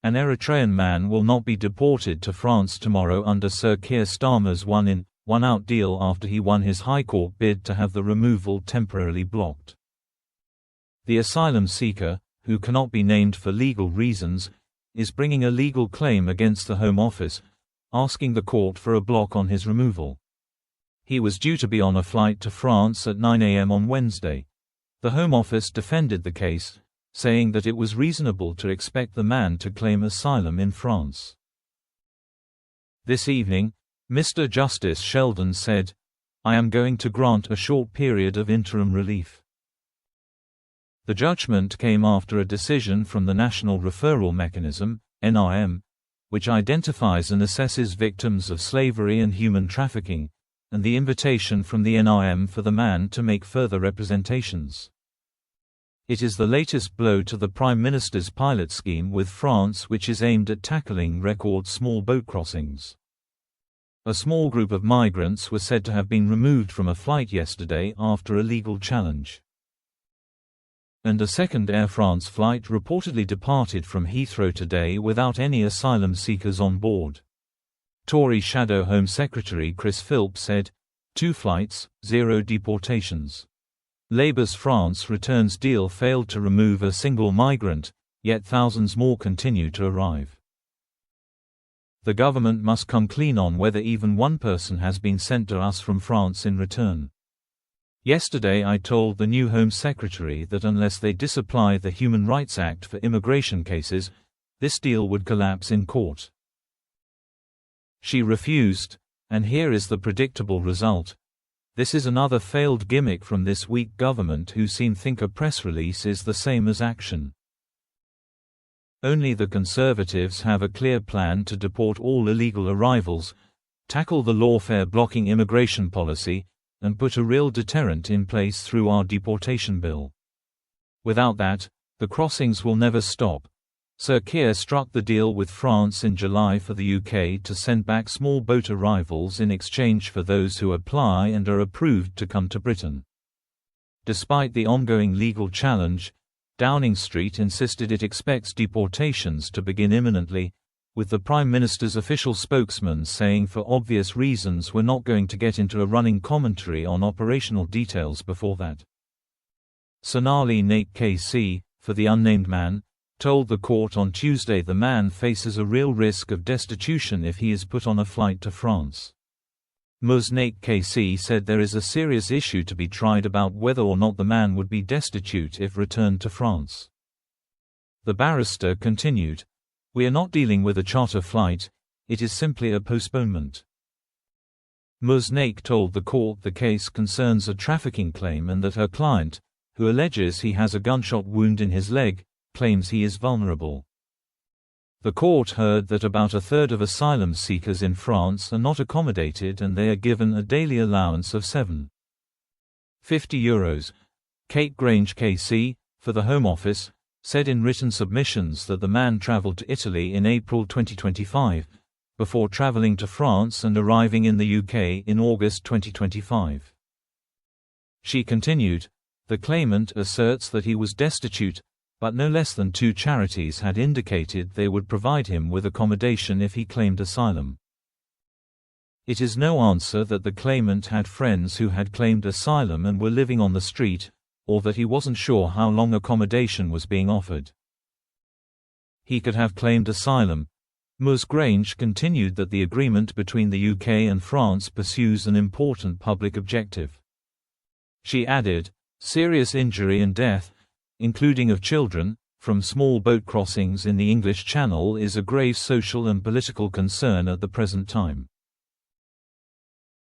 An Eritrean man will not be deported to France tomorrow under Sir Keir Starmer's one-in, one-out deal after he won his High Court bid to have the removal temporarily blocked. The asylum seeker, who cannot be named for legal reasons, is bringing a legal claim against the Home Office, asking the court for a block on his removal. He was due to be on a flight to France at 9 a.m. on Wednesday. The Home Office defended the case, saying that it was reasonable to expect the man to claim asylum in France. This evening, Mr. Justice Sheldon said, "I am going to grant a short period of interim relief." The judgment came after a decision from the National Referral Mechanism, NRM, which identifies and assesses victims of slavery and human trafficking, and the invitation from the NRM for the man to make further representations. It is the latest blow to the Prime Minister's pilot scheme with France, which is aimed at tackling record small boat crossings. A small group of migrants were said to have been removed from a flight yesterday after a legal challenge. And a second Air France flight reportedly departed from Heathrow today without any asylum seekers on board. Tory Shadow Home Secretary Chris Philp said, "2 flights, 0 deportations." Labour's France Returns deal failed to remove a single migrant, yet thousands more continue to arrive. The government must come clean on whether even one person has been sent to us from France in return. Yesterday I told the new Home Secretary that unless they disapply the Human Rights Act for immigration cases, this deal would collapse in court. She refused, and here is the predictable result. This is another failed gimmick from this weak government who think a press release is the same as action. Only the Conservatives have a clear plan to deport all illegal arrivals, tackle the lawfare-blocking immigration policy, and put a real deterrent in place through our deportation bill. Without that, the crossings will never stop. Sir Keir struck the deal with France in July for the UK to send back small boat arrivals in exchange for those who apply and are approved to come to Britain. Despite the ongoing legal challenge, Downing Street insisted it expects deportations to begin imminently, with the Prime Minister's official spokesman saying for obvious reasons we're not going to get into a running commentary on operational details before that. Sonali Naik KC, for the unnamed man, told the court on Tuesday the man faces a real risk of destitution if he is put on a flight to France. Ms. Naik KC said there is a serious issue to be tried about whether or not the man would be destitute if returned to France. The barrister continued, "We are not dealing with a charter flight, it is simply a postponement." Ms. Naik told the court the case concerns a trafficking claim and that her client, who alleges he has a gunshot wound in his leg, claims he is vulnerable. The court heard that about a third of asylum seekers in France are not accommodated and they are given a daily allowance of €7.50. Kate Grange KC, for the Home Office, said in written submissions that the man travelled to Italy in April 2025, before travelling to France and arriving in the UK in August 2025. She continued, "The claimant asserts that he was destitute, but no less than 2 charities had indicated they would provide him with accommodation if he claimed asylum. It is no answer that the claimant had friends who had claimed asylum and were living on the street, or that he wasn't sure how long accommodation was being offered. He could have claimed asylum." Ms. Grange continued that the agreement between the UK and France pursues an important public objective. She added, "Serious injury and death, including of children, from small boat crossings in the English Channel is a grave social and political concern at the present time.